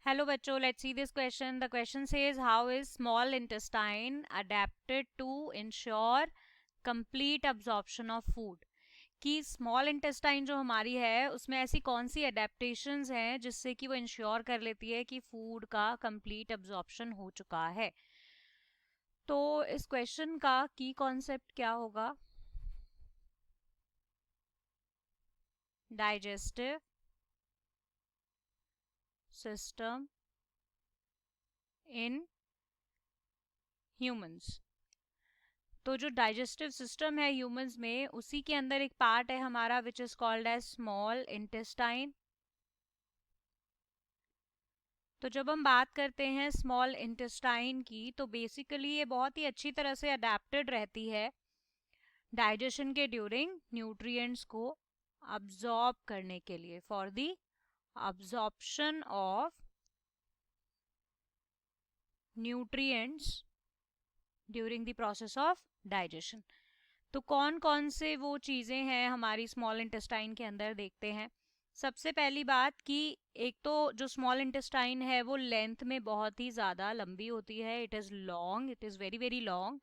Hello बच्चों, let's see this question. The question says, how is small intestine adapted to ensure complete absorption of food? कि small intestine जो हमारी है उसमें ऐसी कौन सी अडेप्टेशंस हैं जिससे कि वो इंश्योर कर लेती है कि फूड का कंप्लीट अब्जॉर्प्शन हो चुका है। तो इस क्वेश्चन का की कॉन्सेप्ट क्या होगा? Digestive system in humans. तो जो डाइजेस्टिव सिस्टम है ह्यूमंस में, उसी के अंदर एक पार्ट है हमारा which is called as small intestine. तो जब हम बात करते हैं स्मॉल इंटेस्टाइन की, तो बेसिकली ये बहुत ही अच्छी तरह से अडेप्टेड रहती है डाइजेशन के ड्यूरिंग न्यूट्रिएंट्स को अब्जॉर्ब करने के लिए, for the absorption of nutrients during the process of digestion. तो कौन कौन से वो चीज़ें हैं हमारी स्मॉल इंटेस्टाइन के अंदर, देखते हैं। सबसे पहली बात कि एक तो जो स्मॉल इंटेस्टाइन है वो लेंथ में बहुत ही ज़्यादा लंबी होती है। It is long, it is very very long.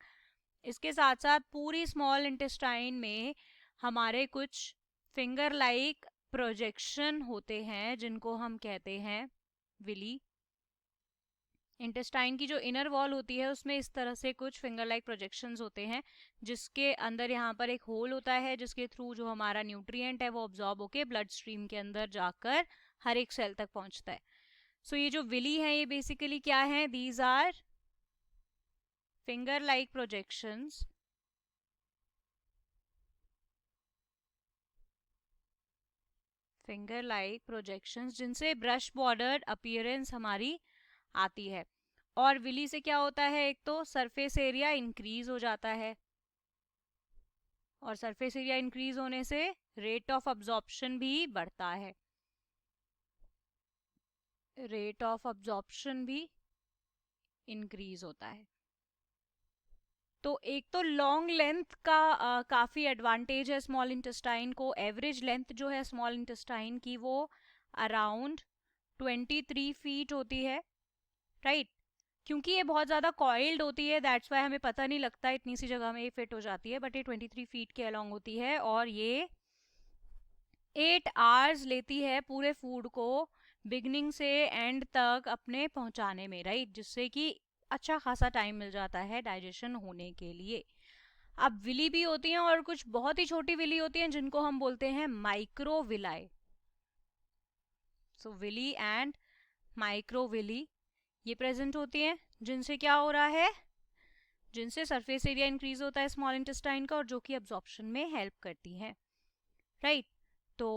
इसके साथ साथ पूरी स्मॉल इंटेस्टाइन में हमारे कुछ फिंगर लाइक प्रोजेक्शन होते हैं जिनको हम कहते हैं विली। इंटेस्टाइन की जो इनर वॉल होती है उसमें इस तरह से कुछ फिंगर लाइक प्रोजेक्शंस होते हैं, जिसके अंदर यहाँ पर एक होल होता है जिसके थ्रू जो हमारा न्यूट्रिएंट है वो ऑब्जॉर्ब होके ब्लड स्ट्रीम के अंदर जाकर हर एक सेल तक पहुंचता है। सो ये जो विली है ये बेसिकली क्या है? These are finger like projections finger like projections जिनसे ब्रश बॉर्डर अपीयरेंस हमारी आती है। और विली से क्या होता है? एक तो सरफेस एरिया इंक्रीज हो जाता है, और सरफेस एरिया इंक्रीज होने से रेट ऑफ अब्जॉर्प्शन भी बढ़ता है। रेट ऑफ अब्जॉर्प्शन भी इंक्रीज होता है। तो एक तो लॉन्ग लेंथ का काफ़ी एडवांटेज है स्मॉल इंटेस्टाइन को। एवरेज लेंथ जो है स्मॉल इंटेस्टाइन की वो अराउंड 23 फीट होती है, राइट। क्योंकि ये बहुत ज़्यादा कॉइल्ड होती है, दैट्स वाई हमें पता नहीं लगता इतनी सी जगह में ये फिट हो जाती है, बट ये 23 फीट के अलॉन्ग होती है। और ये 8 आवर्स लेती है पूरे फूड को बिगनिंग से एंड तक अपने पहुंचाने में, राइट, जिससे कि अच्छा खासा टाइम मिल जाता है डाइजेशन होने के लिए। अब विली भी होती हैं और कुछ बहुत ही छोटी विली होती हैं जिनको हम बोलते हैं microvilli. So villi and microvilli ये प्रेजेंट होती हैं, जिनसे क्या हो रहा है? जिनसे सरफेस एरिया इंक्रीज होता है स्मॉल इंटेस्टाइन का और जो कि अब्जॉर्प्शन में हेल्प करती हैं, राइट। तो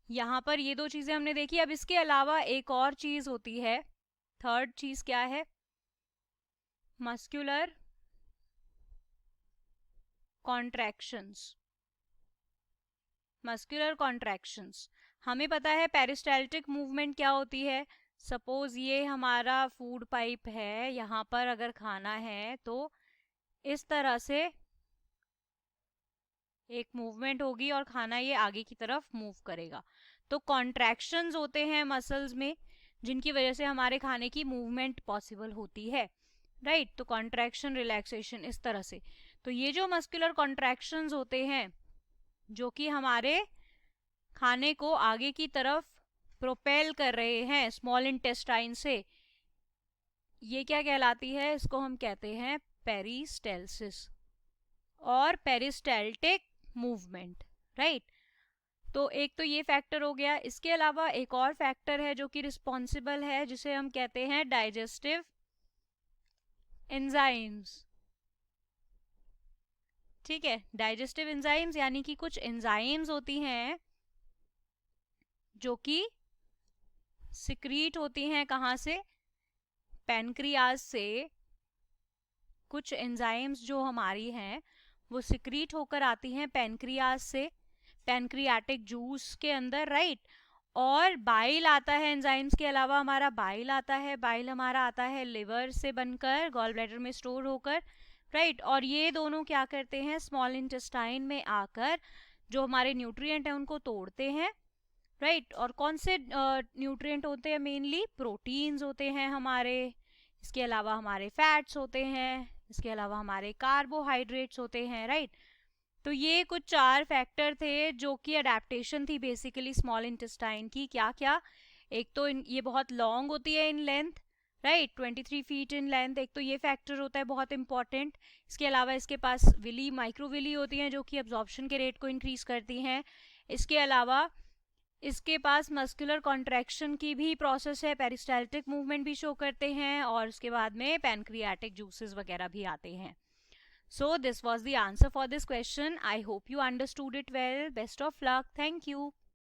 यहाँ पर ये दो चीजें हमने देखी। अब इसके अलावा एक और चीज होती है, थर्ड चीज क्या है? Muscular contractions. मस्कुलर कॉन्ट्रैक्शंस, हमें पता है पेरिस्टाल्टिक मूवमेंट क्या होती है। सपोज ये हमारा फूड पाइप है, यहाँ पर अगर खाना है तो इस तरह से एक मूवमेंट होगी और खाना ये आगे की तरफ मूव करेगा। तो कॉन्ट्रैक्शंस होते हैं मसल्स में जिनकी वजह से हमारे खाने की मूवमेंट पॉसिबल होती है, राइट। तो कॉन्ट्रैक्शन रिलैक्सेशन इस तरह से। तो ये जो मस्कुलर कॉन्ट्रैक्शंस होते हैं जो कि हमारे खाने को आगे की तरफ प्रोपेल कर रहे हैं स्मॉल इंटेस्टाइन से, ये क्या कहलाती है? इसको हम कहते हैं पेरिस्टेल्सिस और पेरिस्टेल्टिक मूवमेंट, राइट। तो एक तो ये फैक्टर हो गया। इसके अलावा एक और फैक्टर है जो कि रिस्पॉन्सिबल है, जिसे हम कहते हैं डाइजेस्टिव एंजाइम्स। ठीक है, डाइजेस्टिव एंजाइम्स यानी कि कुछ एंजाइम्स होती हैं जो कि सिक्रीट होती हैं कहाँ से? पैनक्रियाज से। कुछ एंजाइम्स जो हमारी हैं वो सिक्रीट होकर आती हैं पैनक्रियाज से, पैनक्रियाटिक जूस के अंदर, राइट। और बाइल आता है एंजाइम्स के अलावा, हमारा बाइल आता है। बाइल हमारा आता है लिवर से बनकर गॉल ब्लैडर में स्टोर होकर, राइट। और ये दोनों क्या करते हैं? स्मॉल इंटेस्टाइन में आकर जो हमारे न्यूट्रिएंट हैं उनको तोड़ते हैं राइट और कौन से न्यूट्रिएंट होते हैं? मेनली प्रोटीन्स होते हैं हमारे, इसके अलावा हमारे फैट्स होते हैं, इसके अलावा हमारे कार्बोहाइड्रेट्स होते हैं, राइट। तो ये कुछ 4 फैक्टर थे जो कि अडेप्टेशन थी बेसिकली स्मॉल इंटेस्टाइन की। क्या क्या? एक तो ये बहुत लॉन्ग होती है in length, right, 23 feet in length, एक तो ये फैक्टर होता है बहुत इंपॉर्टेंट। इसके अलावा इसके पास विली, माइक्रोविली होती हैं जो कि एब्जॉर्प्शन के रेट को इंक्रीज करती हैं। इसके अलावा इसके पास मस्कुलर कॉन्ट्रैक्शन की भी प्रोसेस है, पेरिस्टाल्टिक मूवमेंट भी शो करते हैं, और उसके बाद में पैनक्रियाटिक जूसेस वगैरह भी आते हैं। So this was the answer for this question. I hope you understood it well. Best of luck. Thank you.